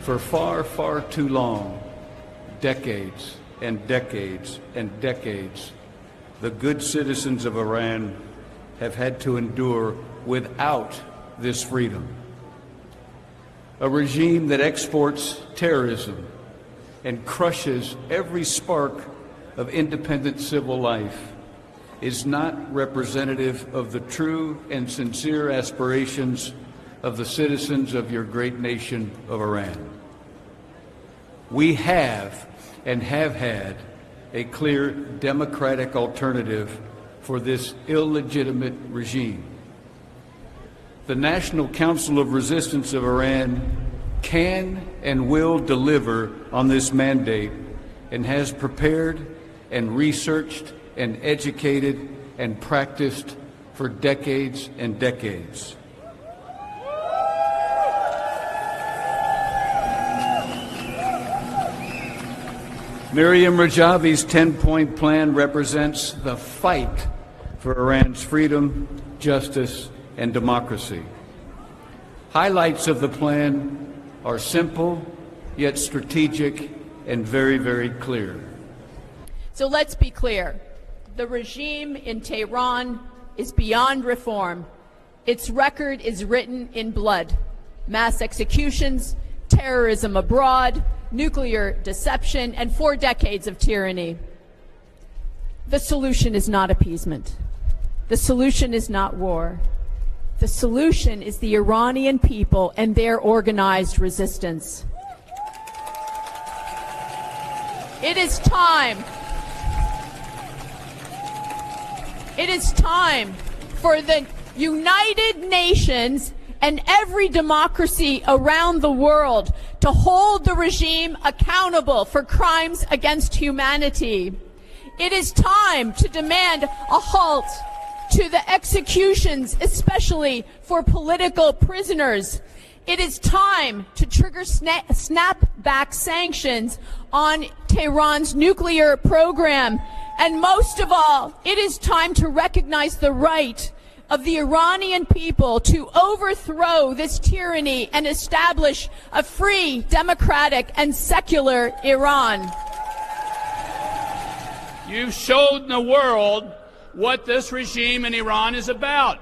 For far, far too long, decades and decades and decades, the good citizens of Iran have had to endure without this freedom. A regime that exports terrorism and crushes every spark of independent civil life is not representative of the true and sincere aspirations of the citizens of your great nation of Iran. We have and have had a clear democratic alternative for this illegitimate regime. The National Council of Resistance of Iran can and will deliver on this mandate and has prepared and researched and educated and practiced for decades and decades. Miriam Rajavi's 10-point plan represents the fight for Iran's freedom, justice, and democracy. Highlights of the plan are simple, yet strategic and very, very clear. So let's be clear. The regime in Tehran is beyond reform. Its record is written in blood. Mass executions, terrorism abroad, nuclear deception, and 4 decades of tyranny. The solution is not appeasement. The solution is not war. The solution is the Iranian people and their organized resistance. It is time. It is time for the United Nations and every democracy around the world to hold the regime accountable for crimes against humanity. It is time to demand a halt to the executions, especially for political prisoners. It is time to trigger snapback sanctions on Tehran's nuclear program. And most of all, it is time to recognize the right of the Iranian people to overthrow this tyranny and establish a free, democratic, and secular Iran. You've showed the world what this regime in Iran is about.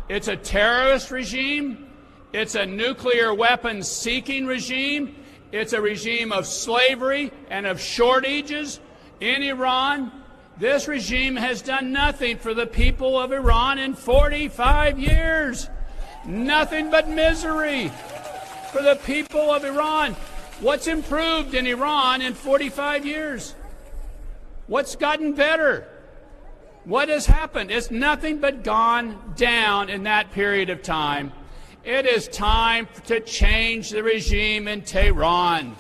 It's a terrorist regime. It's a nuclear weapons seeking regime. It's a regime of slavery and of shortages in Iran. This regime has done nothing for the people of Iran in 45 years. Nothing but misery for the people of Iran. What's improved in Iran in 45 years? What's gotten better? What has happened? It's nothing but gone down in that period of time. It is time to change the regime in Tehran.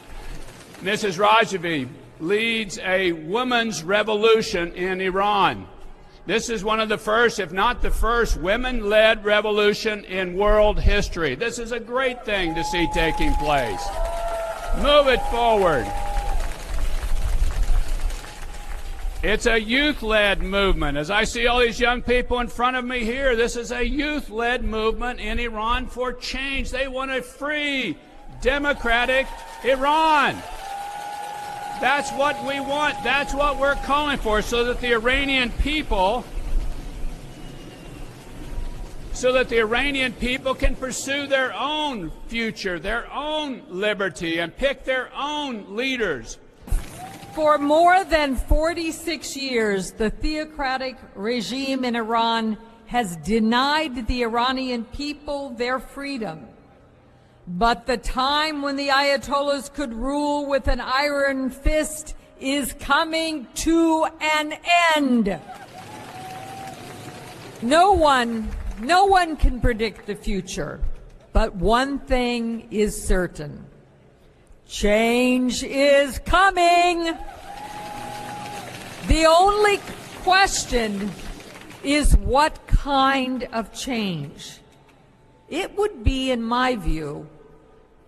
Mrs. Rajavi leads a women's revolution in Iran. This is one of the first, if not the first, women-led revolution in world history. This is a great thing to see taking place. Move it forward. It's a youth-led movement. As I see all these young people in front of me here, this is a youth-led movement in Iran for change. They want a free, democratic Iran. That's what we want. That's what we're calling for, so that the Iranian people can pursue their own future, their own liberty, and pick their own leaders. For more than 46 years, the theocratic regime in Iran has denied the Iranian people their freedom. But the time when the Ayatollahs could rule with an iron fist is coming to an end. No one can predict the future, but one thing is certain. Change is coming. The only question is what kind of change. It would be, in my view,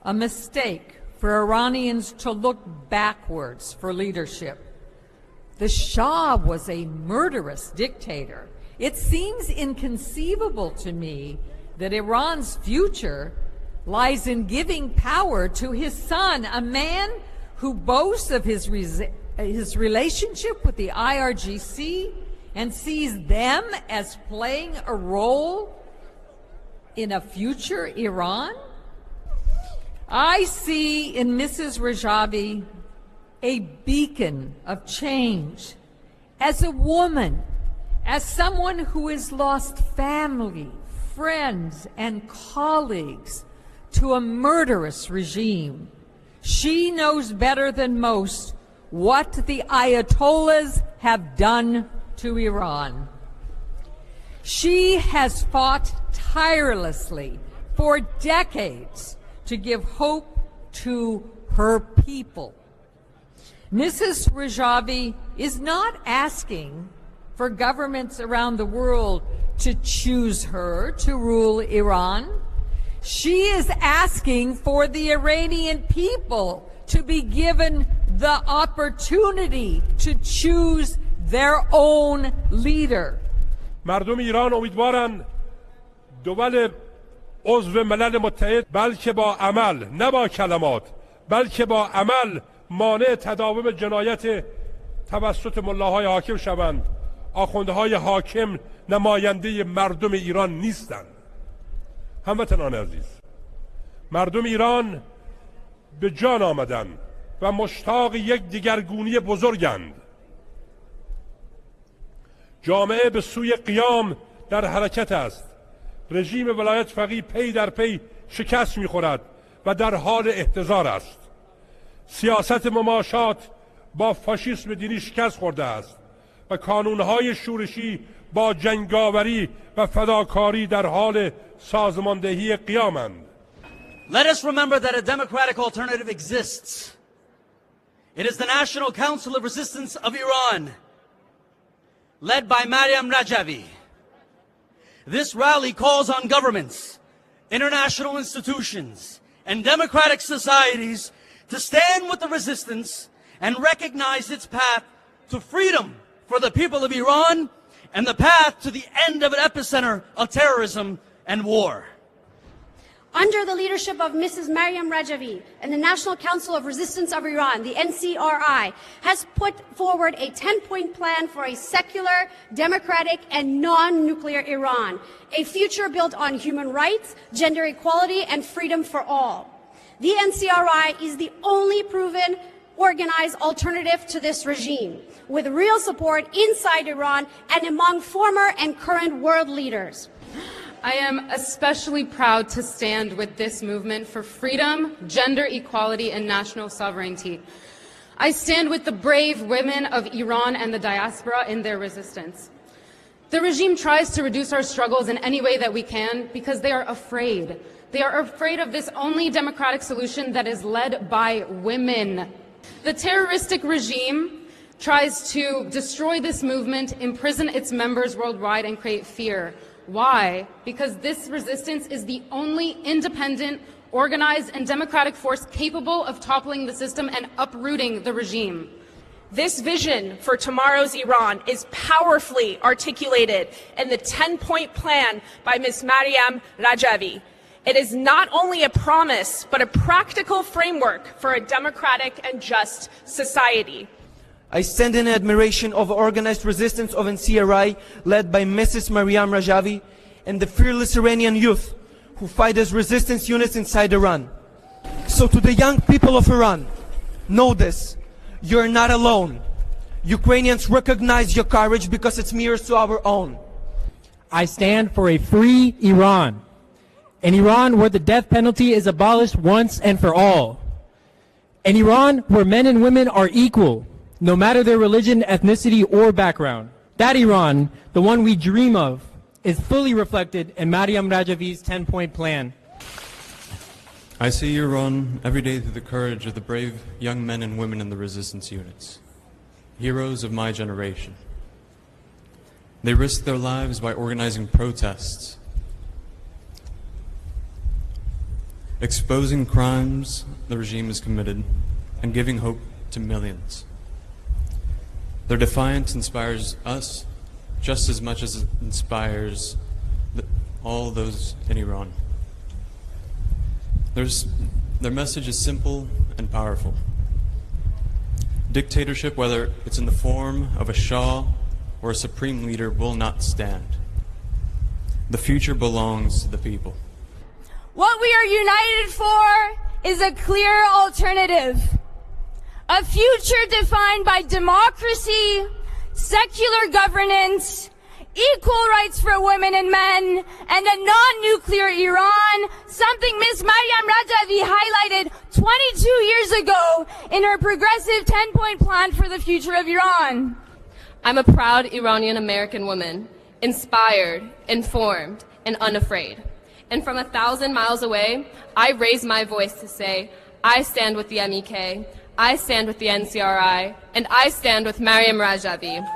a mistake for Iranians to look backwards for leadership. The Shah was a murderous dictator. It seems inconceivable to me that Iran's future lies in giving power to his son, a man who boasts of his relationship with the IRGC and sees them as playing a role in a future Iran? I see in Mrs. Rajavi a beacon of change. As a woman, as someone who has lost family, friends, and colleagues to a murderous regime, she knows better than most what the Ayatollahs have done to Iran. She has fought tirelessly for decades to give hope to her people. Mrs. Rajavi is not asking for governments around the world to choose her to rule Iran. She is asking for the Iranian people to be given the opportunity to choose their own leader. مردم ایران امیدوارن دول عضو ملل متحد بلکه با عمل نه با کلمات بلکه با عمل مانع تداوم جنایت توسط ملاهای حاکم شوند. آخوندهای حاکم نماینده مردم ایران نیستند. هموطنان عزیز، مردم ایران به جان آمدند و مشتاق یک دگرگونی بزرگند. جامعه به سوی قیام در حرکت است. رژیم ولایت فقیه پی در پی شکست می‌خورد و در حال احتضار است. سیاست مماشات با فاشیسم دینی شکست خورده است و کانونهای شورشی با جنگاوری و فداکاری در حال سازماندهی قیامند. Let us remember that a democratic alternative exists. It is the National Council of Resistance of Iran, led by Maryam Rajavi. This rally calls on governments, international institutions, and democratic societies to stand with the resistance and recognize its path to freedom for the people of Iran and the path to the end of an epicenter of terrorism and war. Under the leadership of Mrs. Maryam Rajavi and the National Council of Resistance of Iran, the NCRI, has put forward a 10-point plan for a secular, democratic, and non-nuclear Iran, a future built on human rights, gender equality, and freedom for all. The NCRI is the only proven organized alternative to this regime, with real support inside Iran and among former and current world leaders. I am especially proud to stand with this movement for freedom, gender equality, and national sovereignty. I stand with the brave women of Iran and the diaspora in their resistance. The regime tries to reduce our struggles in any way that we can because they are afraid. They are afraid of this only democratic solution that is led by women. The terroristic regime tries to destroy this movement, imprison its members worldwide, and create fear. Why? Because this resistance is the only independent, organized, and democratic force capable of toppling the system and uprooting the regime. This vision for tomorrow's Iran is powerfully articulated in the 10-point plan by Ms. Maryam Rajavi. It is not only a promise, but a practical framework for a democratic and just society. I stand in admiration of organized resistance of NCRI led by Mrs. Maryam Rajavi and the fearless Iranian youth who fight as resistance units inside Iran. So to the young people of Iran, know this, you're not alone. Ukrainians recognize your courage because it mirrors to our own. I stand for a free Iran, an Iran where the death penalty is abolished once and for all, an Iran where men and women are equal, no matter their religion, ethnicity, or background. That Iran, the one we dream of, is fully reflected in Maryam Rajavi's 10-point plan. I see Iran every day through the courage of the brave young men and women in the resistance units, heroes of my generation. They risk their lives by organizing protests, exposing crimes the regime has committed, and giving hope to millions. Their defiance inspires us just as much as it inspires all those in Iran. Their message is simple and powerful. Dictatorship, whether it's in the form of a Shah or a supreme leader, will not stand. The future belongs to the people. What we are united for is a clear alternative. A future defined by democracy, secular governance, equal rights for women and men, and a non-nuclear Iran, something Ms. Maryam Rajavi highlighted 22 years ago in her progressive 10-point plan for the future of Iran. I'm a proud Iranian American woman, inspired, informed, and unafraid. And from 1,000 miles away, I raise my voice to say, I stand with the MEK, I stand with the NCRI, and I stand with Maryam Rajavi.